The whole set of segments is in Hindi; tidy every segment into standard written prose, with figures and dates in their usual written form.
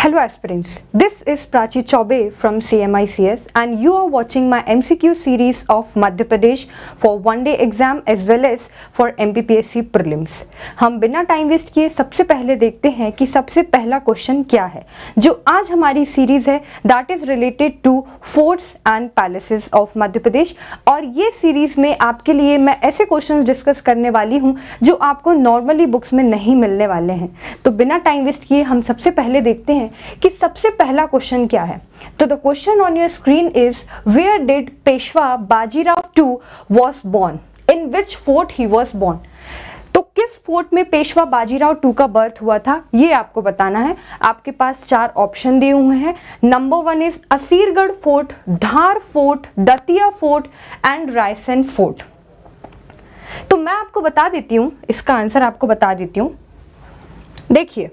Hello aspirants, this is Prachi Chaube from CMICS and you are watching my MCQ series of Madhya Pradesh for one day exam as well as for MPPSC prelims। हम बिना टाइम वेस्ट किए सबसे पहले देखते हैं कि सबसे पहला क्वेश्चन क्या है जो आज हमारी सीरीज है, that is related to forts and palaces of Madhya Pradesh. और ये सीरीज में आपके लिए मैं ऐसे क्वेश्चंस डिस्कस करने वाली हूँ जो आपको नॉर्मली बुक्स में नहीं मिलने वाले हैं। तो बिना टाइम वेस्ट किए हम सबसे पहले देखते हैं कि सबसे पहला क्वेश्चन क्या है। तो the question on your screen is where did Peshwa Bajirao two was born, in which fort he was born. तो किस फोर्ट में पेशवा बाजीराव टू का बर्थ हुआ था ये आपको बताना है। आपके पास 4 ऑप्शन दिए हुए हैं। Number 1 is Asirgarh fort, Dhar fort, Datia fort and Raisen fort. तो मैं आपको बता देती हूं, इसका आंसर आपको बता देती हूं। देखिए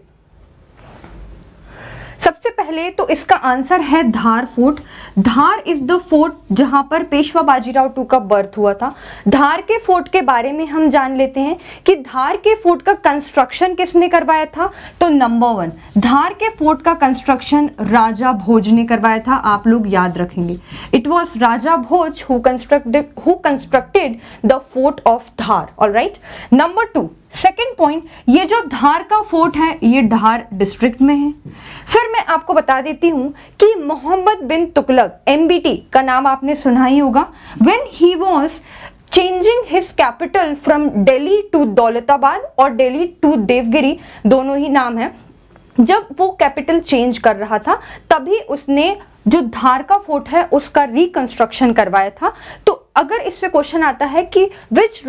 सबसे पहले तो इसका आंसर है Dhar fort. Dhar is the fort जहां पर पेशवा बाजीराव टू का बर्थ हुआ था। धार के फोर्ट के बारे में हम जान लेते हैं कि धार के फोर्ट का कंस्ट्रक्शन किसने करवाया था। तो नंबर 1, धार के फोर्ट का कंस्ट्रक्शन राजा भोज ने करवाया था। आप लोग याद रखेंगे, it was Raja Bhoj who constructed the fort of Dhar. Alright. Number 2, second point, ये जो धार का फोर्ट है ये धार डिस्ट्रिक्ट में है। फिर मैं आपको बता देती हूं कि मोहम्मद बिन तुगलक, MBT का नाम आपने सुना ही होगा। When he was changing his capital from Delhi to Daulatabad और दिल्ली टू देवगिरी, दोनों ही नाम है, जब वो कैपिटल चेंज कर रहा था तभी उसने जो धार का फोर्ट है उसका रिकंस्ट्रक्शन करवाया था। तो अगर इससे क्वेश्चन आता है कि which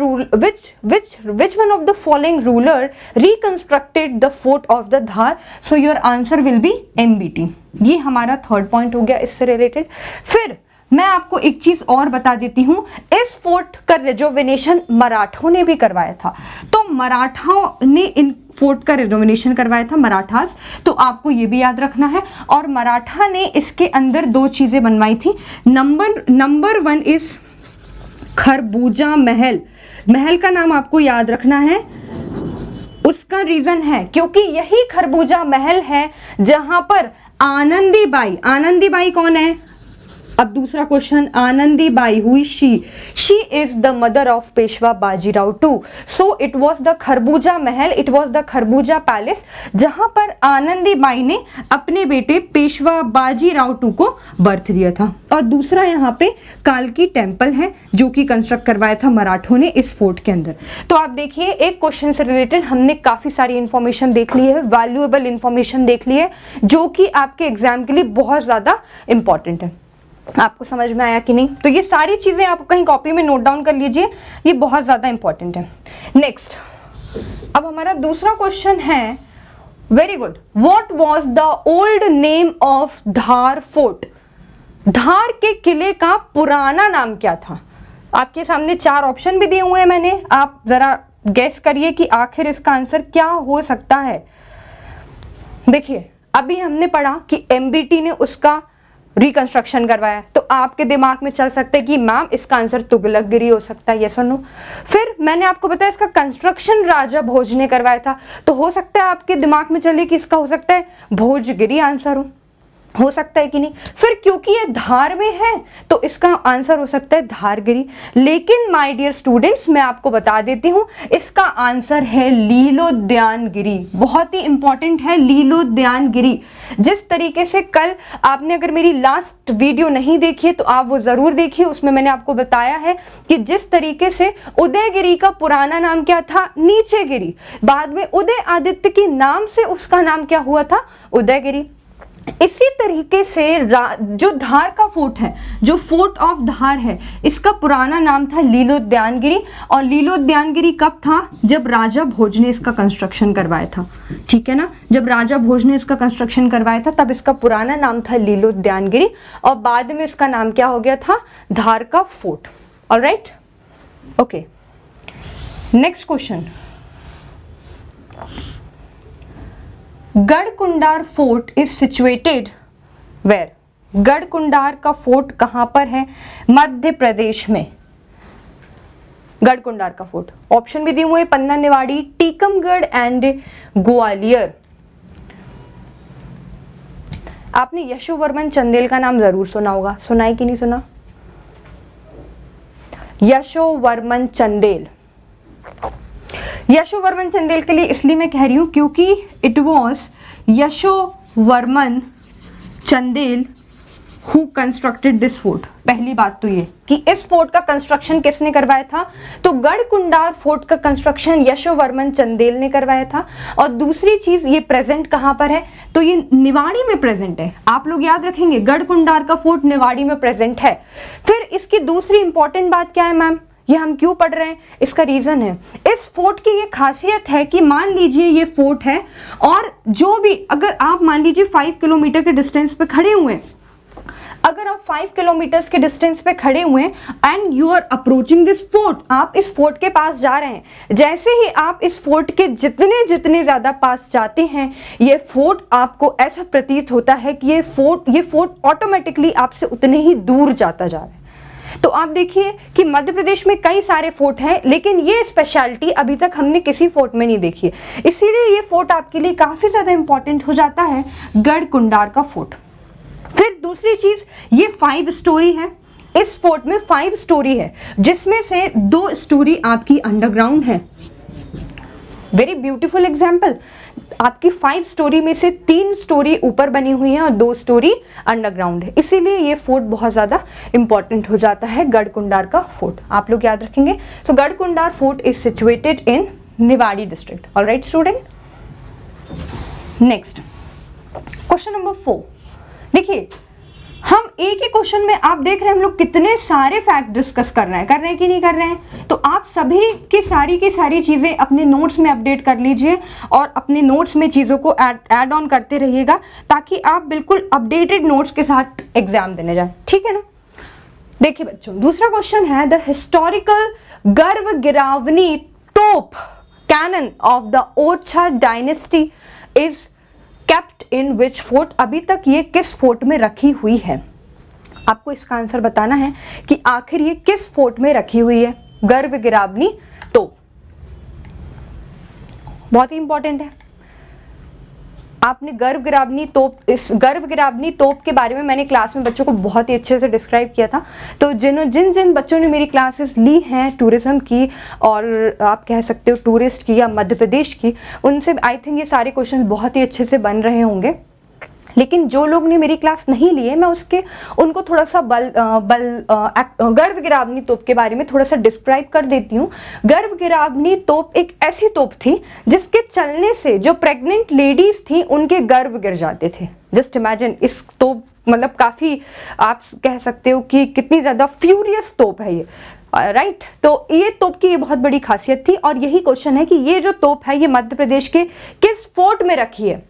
one of the following ruler reconstructed the fort of the Dhar, so your answer will be MBT। ये हमारा थर्ड पॉइंट हो गया इससे रिलेटेड। फिर मैं आपको एक चीज और बता देती हूं, इस फोर्ट का रिजोवेनेशन मराठों ने भी करवाया था। तो मराठाओं ने इन फोर्ट का रिजोवेनेशन करवाया था, मराठास। तो आपको ये भी याद रखना है। और मराठा ने इसके अंदर 2 चीजें बनवाई थी। नंबर 1 इज खरबूजा महल। महल का नाम आपको याद रखना है। उसका रीजन है क्योंकि यही खरबूजा महल है जहां पर आनंदी बाई कौन है। अब दूसरा क्वेश्चन, आनंदी बाई हुई she is the mother of Peshwa Bajirao two. So it was the Kharbuja Mahal, it was the Kharbuja palace जहां पर आनंदी बाई ने अपने बेटे पेशवा बाजीराव टू को बर्थ दिया था। और दूसरा यहाँ पे कालकी टेम्पल है जो कि कंस्ट्रक्ट करवाया था मराठों ने इस फोर्ट के अंदर। तो आप देखिए एक क्वेश्चन से रिलेटेड हमने काफी सारी इंफॉर्मेशन देख ली है, वैल्यूएबल इंफॉर्मेशन देख ली है जो कि आपके एग्जाम के लिए बहुत ज्यादा इंपॉर्टेंट है। आपको समझ में आया कि नहीं? तो ये सारी चीजें आप कहीं कॉपी में नोट डाउन कर लीजिए, ये बहुत ज्यादा इंपॉर्टेंट है। नेक्स्ट, अब हमारा दूसरा क्वेश्चन है, very good, what was the old name of Dhar fort. Dhar के किले का पुराना नाम क्या था। आपके सामने 4 ऑप्शन भी दिए हुए हैं मैंने, आप जरा गेस करिए कि आखिर इसका आंसर क्या हो सकता है। देखिए अभी हमने पढ़ा कि MBT ने उसका रिकंस्ट्रक्शन करवाया, तो आपके दिमाग में चल सकता है कि मैम इसका आंसर तुगलकगिरी हो सकता है, यस और नो। फिर मैंने आपको बताया इसका कंस्ट्रक्शन राजा भोज ने करवाया था, तो हो सकता है आपके दिमाग में चले कि इसका हो सकता है भोजगिरी आंसर हो सकता है कि नहीं। फिर क्योंकि ये धार में है तो इसका आंसर हो सकता है धारगिरी। लेकिन माय डियर स्टूडेंट्स मैं आपको बता देती हूं इसका आंसर है लीलोद्यानगिरी। बहुत ही इंपॉर्टेंट है लीलोद्यानगिरी। जिस तरीके से कल आपने अगर मेरी लास्ट वीडियो नहीं देखी है तो आप वो जरूर देखिए, उसमें मैंने आपको बताया है कि जिस तरीके से उदयगिरी का पुराना नाम क्या था, नीचेगिरी, बाद में उदय आदित्य के नाम से उसका नाम क्या हुआ था, उदयगिरी। इसी तरीके से जो धार का फोर्ट है, जो फोर्ट ऑफ धार है, इसका पुराना नाम था लीलोद्यानगिरी। और लीलोद्यानगिरी कब था, जब राजा भोज ने इसका कंस्ट्रक्शन करवाया था। ठीक है ना, जब राजा भोज ने इसका कंस्ट्रक्शन करवाया था तब इसका पुराना नाम था लीलोद्यानगिरी और बाद में इसका नाम क्या हो गया था, धार का fort. Alright, okay. Next question, Garhkundar fort is situated where. Garhkundar का फोर्ट कहां पर है, मध्य प्रदेश में। गढ़कुंडार का फोर्ट ऑप्शन भी दिए हुए, पन्ना निवाड़ी, टीकमगढ़ एंड ग्वालियर। आपने यशोवर्मन चंदेल का नाम जरूर सुना होगा, सुना है कि नहीं सुना? यशोवर्मन चंदेल, यशोवर्मन चंदेल के लिए इसलिए मैं कह रही हूं क्योंकि it was Yashovarman Chandel who constructed this fort. पहली बात तो ये कि इस फोर्ट का कंस्ट्रक्शन किसने करवाया था, तो गढ़कुंडार फोर्ट का कंस्ट्रक्शन यशोवर्मन चंदेल ने करवाया था। और दूसरी चीज, ये प्रेजेंट कहां पर है, तो ये निवाड़ी में प्रेजेंट है। आप लोग याद रखेंगे गढ़कुंडार का फोर्ट निवाड़ी में प्रेजेंट है। फिर इसकी दूसरी इंपॉर्टेंट बात क्या है मैम, ये हम क्यों पढ़ रहे हैं, इसका रीजन है, इस फोर्ट की ये खासियत है कि मान लीजिए ये फोर्ट है और जो भी, अगर आप मान लीजिए 5 किलोमीटर के डिस्टेंस पे खड़े हुए, अगर आप 5 किलोमीटर्स के डिस्टेंस पे खड़े हुए and you are approaching this fort, आप इस फोर्ट के पास जा रहे हैं, जैसे ही आप इस फोर्ट के जितने ज्यादा पास जाते हैं, ये फोर्ट आपको ऐसा प्रतीत होता है कि ये फोर्ट ऑटोमेटिकली आपसे उतने ही दूर जाता जा रहा है। तो आप देखिए कि मध्य प्रदेश में कई सारे फोर्ट हैं, लेकिन ये स्पेशलिटी अभी तक हमने किसी फोर्ट में नहीं देखी है, इसीलिए ये फोर्ट आपके लिए काफी ज्यादा इंपॉर्टेंट हो जाता है, गढ़कुंडार का फोर्ट। फिर दूसरी चीज, ये 5 स्टोरी है, इस फोर्ट में 5 स्टोरी है, जिसमें से 2 स्टोरी आपकी अंडरग्राउंड है। वेरी ब्यूटीफुल एग्जाम्पल, आपकी 5 स्टोरी में से 3 स्टोरी ऊपर बनी हुई है और 2 स्टोरी अंडरग्राउंड है, इसीलिए ये फोर्ट बहुत ज्यादा इंपॉर्टेंट हो जाता है, गढ़कुंडार का फोर्ट। आप लोग याद रखेंगे। So Garhkundar fort is situated in Niwari district. Alright student, next question number 4। देखिए, हम एक ही क्वेश्चन में, आप देख रहे हैं हम लोग कितने सारे फैक्ट डिस्कस कर रहे हैं कि नहीं कर रहे हैं, तो आप सभी की सारी चीजें अपने नोट्स में अपडेट कर लीजिए और अपने नोट्स में चीजों को ऐड ऑन करते रहिएगा, ताकि आप बिल्कुल अपडेटेड नोट्स के साथ एग्जाम देने जाए, ठीक है ना। देखिए बच्चों, दूसरा क्वेश्चन है, द हिस्टोरिकल गर्व गिरावनी तोप canon of the Orchha dynasty is kept in which fort. अभी तक ये किस फोर्ट में रखी हुई है, आपको इसका आंसर बताना है कि आखिर ये किस फोर्ट में रखी हुई है, गर्व गिरावनी तोप। बहुत ही इंपॉर्टेंट है। आपने गर्व गिरावनी तोप, इस गर्व गिरावनी तोप के बारे में मैंने क्लास में बच्चों को बहुत ही अच्छे से डिस्क्राइब किया था। तो जिन बच्चों ने मेरी क्लासेस ली हैं टूरिज्म की, और आप कह सकते हो टूरिस्ट की या मध्य प्रदेश की, उनसे आई थिंक ये सारे क्वेश्चन बहुत ही अच्छे से बन रहे होंगे। लेकिन जो लोग ने मेरी क्लास नहीं ली है, मैं उनको थोड़ा सा गर्व गिरावनी तोप के बारे में थोड़ा सा डिस्क्राइब कर देती हूँ। गर्व गिरावनी तोप एक ऐसी तोप थी जिसके चलने से जो प्रेग्नेंट लेडीज थी उनके गर्भ गिर जाते थे। जस्ट इमेजिन, इस तोप मतलब काफी, आप कह सकते हो कि कितनी ज्यादा फ्यूरियस तोप है ये, राइट। तो ये तोप की ये बहुत बड़ी खासियत थी, और यही क्वेश्चन है कि ये जो तोप है ये मध्य प्रदेश के किस फोर्ट में रखी है।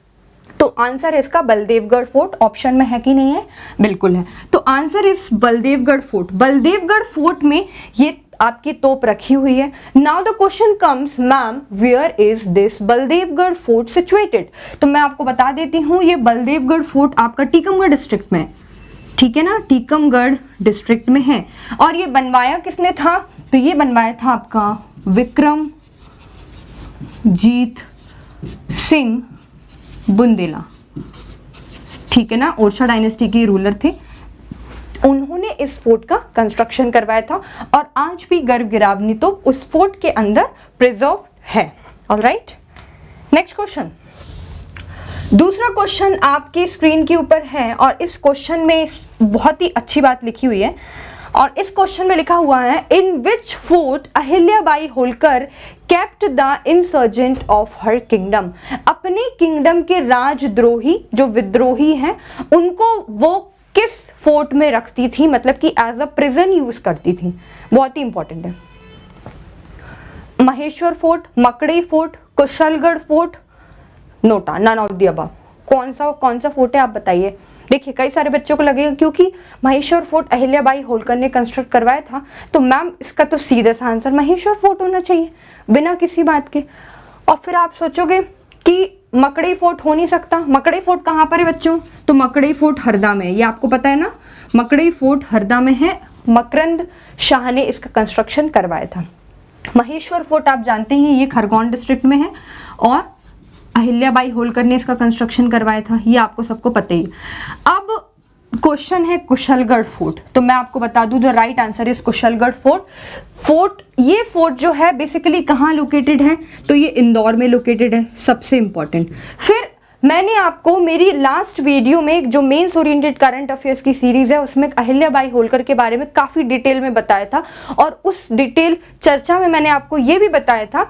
तो आंसर है इसका बलदेवगढ़ फोर्ट। ऑप्शन में है कि नहीं है, बिल्कुल है। तो आंसर इस बलदेवगढ़ फोर्ट। बलदेवगढ़ फोर्ट में ये आपकी तोप रखी हुई है। Now the question comes, ma'am where is this Baldevgarh fort situated. तो मैं आपको बता देती हूँ, ये बलदेवगढ़ फोर्ट आपका टीकमगढ़ डिस्ट्रिक्ट में है, ठीक है ना, टीकमगढ़ डिस्ट्रिक्ट में है। और ये बनवाया किसने था, तो ये बनवाया था आपका विक्रमजीत सिंह बुंदेला, ठीक है ना, ओरछा डायनेस्टी के रूलर थे। उन्होंने इस फोर्ट का कंस्ट्रक्शन करवाया था, और आज भी गर्व गिरावनी तो उस फोर्ट के अंदर प्रिजर्व है। Alright, next question. दूसरा क्वेश्चन आपकी स्क्रीन के ऊपर है, और इस क्वेश्चन में बहुत ही अच्छी बात लिखी हुई है, और इस क्वेश्चन में लिखा हुआ है, in which fort Ahilyabai Holkar kept the insurgent of her kingdom. अपने किंगडम के राजद्रोही जो विद्रोही हैं उनको वो किस फोर्ट में रखती थी, मतलब कि एज अ प्रिजन यूज करती थी। बहुत ही इंपॉर्टेंट है। Maheshwar fort, Makdai fort, Kushalgarh fort, NOTA, none of the above. कौन सा फोर्ट है आप बताइए। देखिए, कई सारे बच्चों को लगेगा क्योंकि महेश्वर फोर्ट अहिल्याबाई होलकर ने कंस्ट्रक्ट करवाया था, तो मैम इसका तो सीधा सा आंसर महेश्वर फोर्ट होना चाहिए बिना किसी बात के। और फिर आप सोचोगे कि मकड़ई फोर्ट हो नहीं सकता। मकड़ई फोर्ट कहाँ पर है बच्चों, तो मकड़ई फोर्ट हरदा में है, ये आपको पता है ना, मकड़ई फोर्ट हरदा में है। मकरंद शाह ने इसका कंस्ट्रक्शन करवाया था। महेश्वर फोर्ट आप जानते हैं ये खरगोन डिस्ट्रिक्ट में है, और अहिल्याबाई होलकर ने इसका कंस्ट्रक्शन करवाया था, ये आपको सबको पता ही है। अब क्वेश्चन है कुशलगढ़ फोर्ट, तो मैं आपको बता दूं the right answer is Kushalgarh fort. ये फोर्ट जो है बेसिकली कहाँ लोकेटेड है, तो ये इंदौर में लोकेटेड है, सबसे इंपॉर्टेंट। फिर मैंने आपको मेरी लास्ट वीडियो में जो मेंस ओरिएंटेड करंट अफेयर्स की सीरीज है उसमें अहिल्याबाई होलकर के बारे में काफ़ी डिटेल में बताया था, और उस डिटेल चर्चा में मैंने आपको ये भी बताया था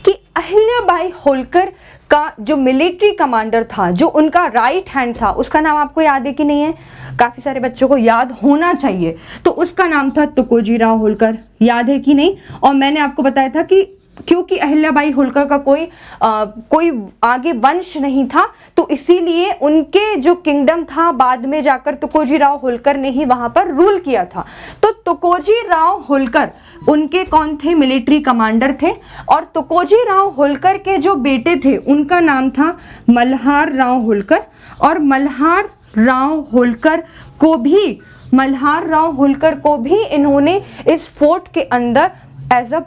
कि अहिल्याबाई होलकर का जो मिलिट्री कमांडर था, जो उनका राइट हैंड था, उसका नाम आपको याद है कि नहीं है? काफ़ी सारे बच्चों को याद होना चाहिए। तो उसका नाम था तुकोजी राव होलकर, याद है कि नहीं? और मैंने आपको बताया था कि क्योंकि अहिल्याबाई होलकर का कोई आगे वंश नहीं था, तो इसीलिए उनके जो किंगडम था बाद में जाकर तुकोजी राव होलकर ने ही वहां पर रूल किया था। तो तुकोजी राव होलकर उनके कौन थे? मिलिट्री कमांडर थे। और तुकोजी राव होलकर के जो बेटे थे उनका नाम था मल्हार राव होलकर, और मल्हार राव होलकर को भी इन्होंने इस फोर्ट के अंदर एज अ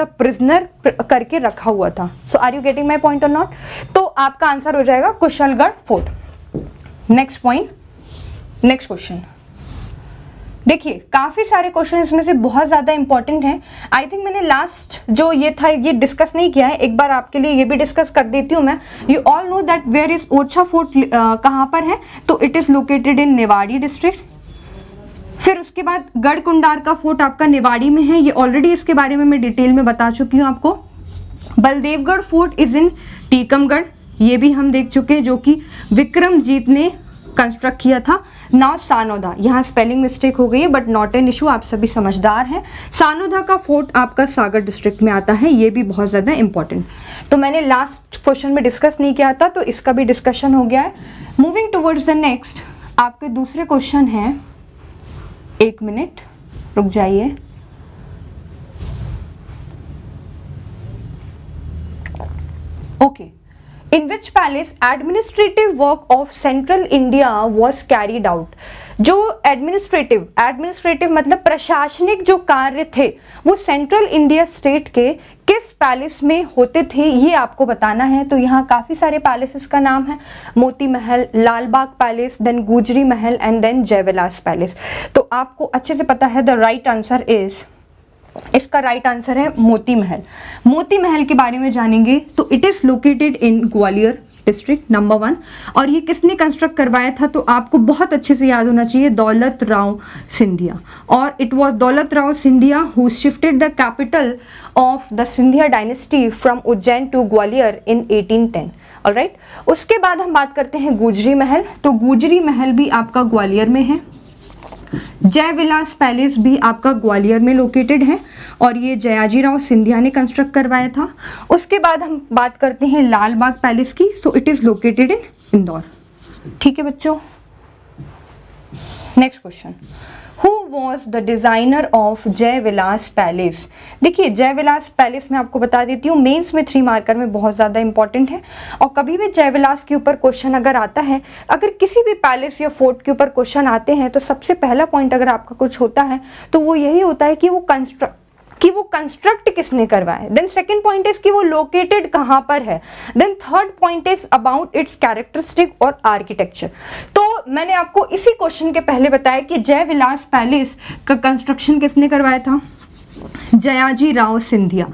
प्रिजनर करके रखा हुआ था। So are you getting my point or not? तो आपका आंसर हो जाएगा Kushalgarh fort. Next point, next question देखिए, काफी सारे क्वेश्चन इसमें से बहुत ज्यादा इंपॉर्टेंट हैं। आई थिंक मैंने लास्ट जो ये था ये डिस्कस नहीं किया है, एक बार आपके लिए ये भी डिस्कस कर देती हूँ मैं। You all know that where is Orchha fort कहाँ पर है, तो it is located in Niwari district. फिर उसके बाद गढ़कुंडार का फोर्ट आपका निवाड़ी में है, ये ऑलरेडी इसके बारे में मैं डिटेल में बता चुकी हूँ आपको। Baldevgarh fort is in Tikamgarh, ये भी हम देख चुके हैं, जो कि विक्रमजीत ने कंस्ट्रक्ट किया था। नाउ सानोदा, यहाँ स्पेलिंग मिस्टेक हो गई है बट नॉट एन इशू, आप सभी समझदार हैं। सानोदा का फोर्ट आपका सागर डिस्ट्रिक्ट में आता है, ये भी बहुत ज़्यादा इंपॉर्टेंट। तो मैंने लास्ट क्वेश्चन में डिस्कस नहीं किया था, तो इसका भी डिस्कशन हो गया है। मूविंग टुवर्ड्स द नेक्स्ट, आपके दूसरे क्वेश्चन है, एक मिनट रुक जाइए। Okay, in which palace administrative work of central India was carried out. जो एडमिनिस्ट्रेटिव मतलब प्रशासनिक जो कार्य थे वो सेंट्रल इंडिया स्टेट के किस पैलेस में होते थे, ये आपको बताना है। तो यहाँ काफ़ी सारे पैलेसेस का नाम है, मोती महल, लाल बाग पैलेस, देन गुजरी महल एंड देन जयविलास पैलेस। तो आपको अच्छे से पता है द राइट आंसर इज, इसका राइट आंसर है मोती महल। मोती महल के बारे में जानेंगे तो it is located in Gwalior district, number 1। और ये किसने कंस्ट्रक्ट करवाया था, तो आपको बहुत अच्छे से याद होना चाहिए, दौलत राव सिंधिया। और it was Daulat Rao Scindia who shifted the capital of the Scindia dynasty from Ujjain to Gwalior in 1810। ऑलराइट, उसके बाद हम बात करते हैं गुजरी महल। तो गुजरी महल भी आपका ग्वालियर में है। जयविलास पैलेस भी आपका ग्वालियर में लोकेटेड है, और ये जयाजीराव सिंधिया ने कंस्ट्रक्ट करवाया था। उसके बाद हम बात करते हैं लाल बाग पैलेस की, सो इट इज लोकेटेड इन इंदौर। ठीक है बच्चों, next question, who was the designer of Jai Vilas palace. देखिए, जयविलास पैलेस में आपको बता देती हूँ, मेंस में 3 मार्कर में बहुत ज़्यादा इंपॉर्टेंट है। और कभी भी जयविलास के ऊपर क्वेश्चन अगर आता है, अगर किसी भी पैलेस या फोर्ट के ऊपर क्वेश्चन आते हैं, तो सबसे पहला पॉइंट अगर आपका कुछ होता है तो वो यही होता है कि वो कंस्ट्रक्ट किसने करवाया है। देन सेकंड पॉइंट इज कि वो लोकेटेड कहाँ पर है। Then third point is about its characteristic और आर्किटेक्चर। तो मैंने आपको इसी क्वेश्चन के पहले बताया कि जयविलास पैलेस का कंस्ट्रक्शन किसने करवाया था, जयाजी राव सिंधिया।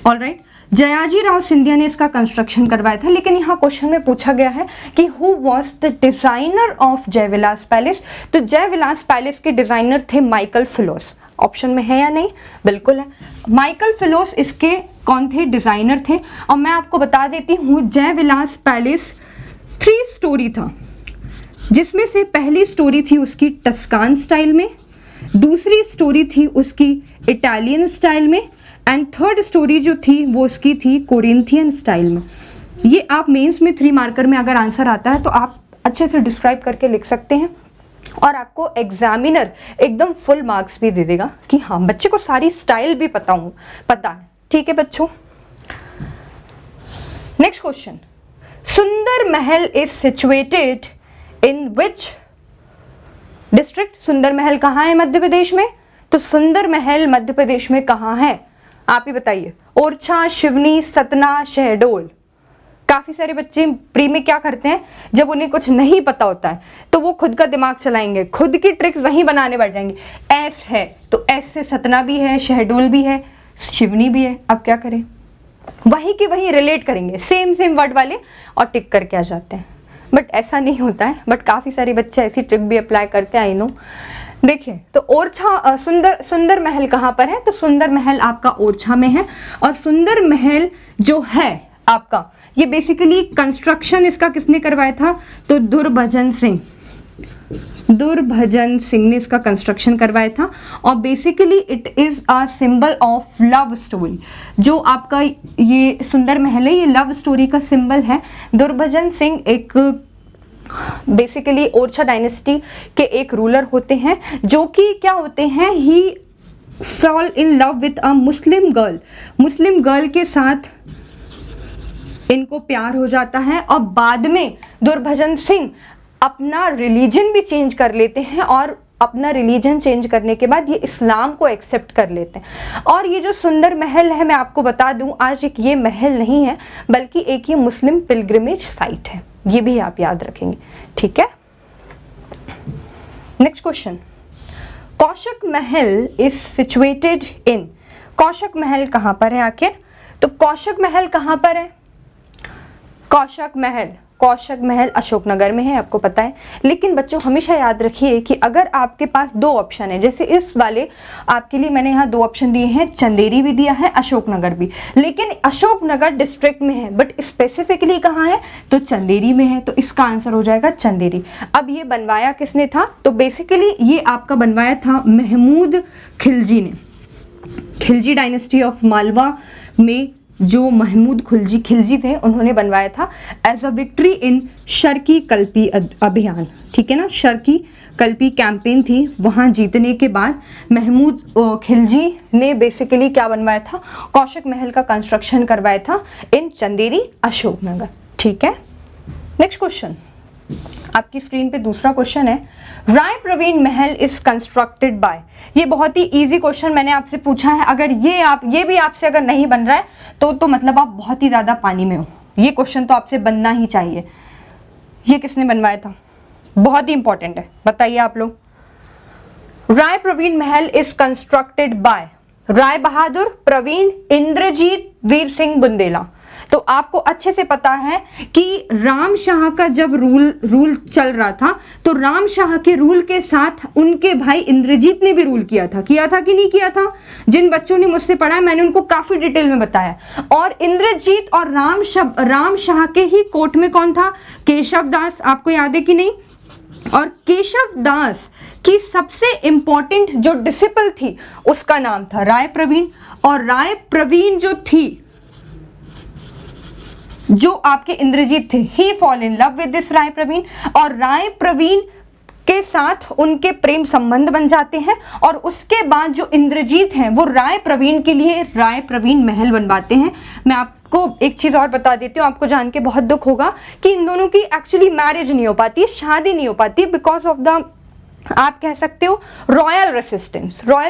ऑलराइट, जयाजी राव सिंधिया ने इसका कंस्ट्रक्शन करवाया था। लेकिन यहाँ क्वेश्चन में पूछा गया है कि who was the designer of Jai Vilas palace. तो जयविलास पैलेस के डिजाइनर थे माइकल फिलोस। ऑप्शन में है या नहीं, बिल्कुल है, माइकल फिलोस इसके कौन थे, डिजाइनर थे। और मैं आपको बता देती हूँ, जयविलास पैलेस 3 स्टोरी था, जिसमें से पहली स्टोरी थी उसकी टस्कान स्टाइल में, दूसरी स्टोरी थी उसकी इटालियन स्टाइल में, एंड थर्ड स्टोरी जो थी वो उसकी थी कोरिंथियन स्टाइल में। ये आप मेंस में 3 मार्कर में अगर आंसर आता है तो आप अच्छे से डिस्क्राइब करके लिख सकते हैं, और आपको एग्जामिनर एकदम फुल मार्क्स भी दे देगा कि हाँ बच्चे को सारी स्टाइल भी पता है। ठीक है बच्चों, नेक्स्ट क्वेश्चन, सुंदर महल is situated in which district. सुंदर महल कहाँ है मध्य प्रदेश में, तो सुंदर महल मध्य प्रदेश में कहाँ है, आप ही बताइए। ओरछा, शिवनी, सतना, शहडोल, काफी सारे बच्चे प्री में क्या करते हैं, जब उन्हें कुछ नहीं पता होता है तो वो खुद का दिमाग चलाएंगे, खुद की ट्रिक्स वहीं बनाने बैठ जाएंगे। एस है तो एस से सतना भी है, शहडोल भी है, शिवनी भी है। अब क्या करें, वहीं के वहीं रिलेट करेंगे, सेम सेम वर्ड वाले, और टिक करके आ जाते हैं। बट ऐसा नहीं होता है, बट काफी सारे बच्चे ऐसी ट्रिक भी अप्लाई करते हैं, आई नो। देखिए तो ओरछा सुंदर महल कहाँ पर है, तो सुंदर महल आपका ओरछा में है। और सुंदर महल जो है आपका, ये बेसिकली कंस्ट्रक्शन इसका किसने करवाया था, तो दुर्भजन सिंह ने इसका कंस्ट्रक्शन करवाया था। और basically it is a symbol of love story. जो आपका ये सुंदर महल है, ये लव स्टोरी का सिंबल है। दुर्भजन सिंह एक बेसिकली ओरछा डायनेस्टी के एक रूलर होते हैं, जो कि क्या होते हैं, he fall in love with a Muslim girl के साथ इनको प्यार हो जाता है। और बाद में दुर्भजन सिंह अपना रिलीजन भी चेंज कर लेते हैं, और अपना रिलीजन चेंज करने के बाद ये इस्लाम को एक्सेप्ट कर लेते हैं। और ये जो सुंदर महल है, मैं आपको बता दूं, आज एक ये महल नहीं है, बल्कि एक ये मुस्लिम पिलग्रिमेज साइट है। ये भी आप याद रखेंगे, ठीक है। Next question, कौशक Mahal is situated इन, कौशक महल कहाँ पर है आखिर, तो कौशक महल कहाँ पर है, कौशक महल अशोकनगर में है, आपको पता है। लेकिन बच्चों हमेशा याद रखिए कि अगर आपके पास दो ऑप्शन है, जैसे इस वाले आपके लिए मैंने यहाँ दो ऑप्शन दिए हैं, चंदेरी भी दिया है, अशोकनगर भी, लेकिन अशोकनगर डिस्ट्रिक्ट में है, बट स्पेसिफिकली कहाँ है, तो चंदेरी में है। तो इसका आंसर हो जाएगा चंदेरी। अब ये बनवाया किसने था, तो बेसिकली ये आपका बनवाया था महमूद खिलजी ने। खिलजी डायनेस्टी ऑफ मालवा में जो महमूद खिलजी थे, उन्होंने बनवाया था as a victory in Sharqi Kalpi अभियान, ठीक है ना। शर्की कल्पी कैंपेन थी, वहां जीतने के बाद महमूद खिलजी ने बेसिकली क्या बनवाया था, कौशक महल का कंस्ट्रक्शन करवाया था इन चंदेरी अशोकनगर, ठीक है। नेक्स्ट क्वेश्चन, आपकी स्क्रीन पे दूसरा क्वेश्चन है, राय प्रवीण महल इज कंस्ट्रक्टेड बाय। ये बहुत ही इजी क्वेश्चन मैंने आपसे पूछा है। अगर ये भी आपसे अगर नहीं बन रहा है तो मतलब आप बहुत ही ज्यादा पानी में हो। ये क्वेश्चन तो आपसे बनना ही चाहिए। ये किसने बनवाया था, बहुत ही इंपॉर्टेंट है, बताइए आप लोग। राय प्रवीण महल is constructed by Rai Bahadur, Praveen, Indrajit, Veer Singh Bundela. तो आपको अच्छे से पता है कि राम शाह का जब रूल चल रहा था, तो राम शाह के रूल के साथ उनके भाई इंद्रजीत ने भी रूल किया था कि नहीं किया था। जिन बच्चों ने मुझसे पढ़ा है, मैंने उनको काफी डिटेल में बताया। और इंद्रजीत और राम शाह के ही कोर्ट में कौन था, केशव दास, आपको याद है कि नहीं। और केशव दास की सबसे इंपॉर्टेंट जो डिसिपल थी, उसका नाम था राय प्रवीण। और राय प्रवीण जो थी, जो आपके इंद्रजीत थे, he fall in love with this Rai Praveen, और राय प्रवीण के साथ उनके प्रेम संबंध बन जाते हैं। और उसके बाद जो इंद्रजीत हैं, वो राय प्रवीण के लिए राय प्रवीण महल बनवाते हैं। मैं आपको एक चीज और बता देती हूँ, आपको जान के बहुत दुख होगा कि इन दोनों की एक्चुअली मैरिज नहीं हो पाती है, शादी नहीं हो पाती है, बिकॉज ऑफ द, आप कह सकते हो, रॉयल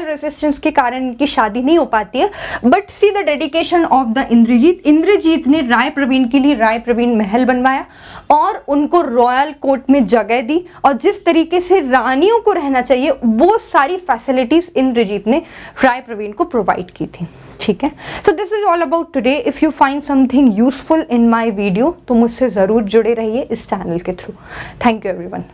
रेसिस्टेंस के कारण इनकी शादी नहीं हो पाती है। But see the dedication of the Indrajit ने राय प्रवीण के लिए राय प्रवीण महल बनवाया और उनको रॉयल कोर्ट में जगह दी, और जिस तरीके से रानियों को रहना चाहिए वो सारी फैसिलिटीज इंद्रजीत ने राय प्रवीण को प्रोवाइड की थी, ठीक है। So this is all about today. If you find something useful in my video तो मुझसे जरूर जुड़े रहिए इस चैनल के थ्रू। Thank you everyone.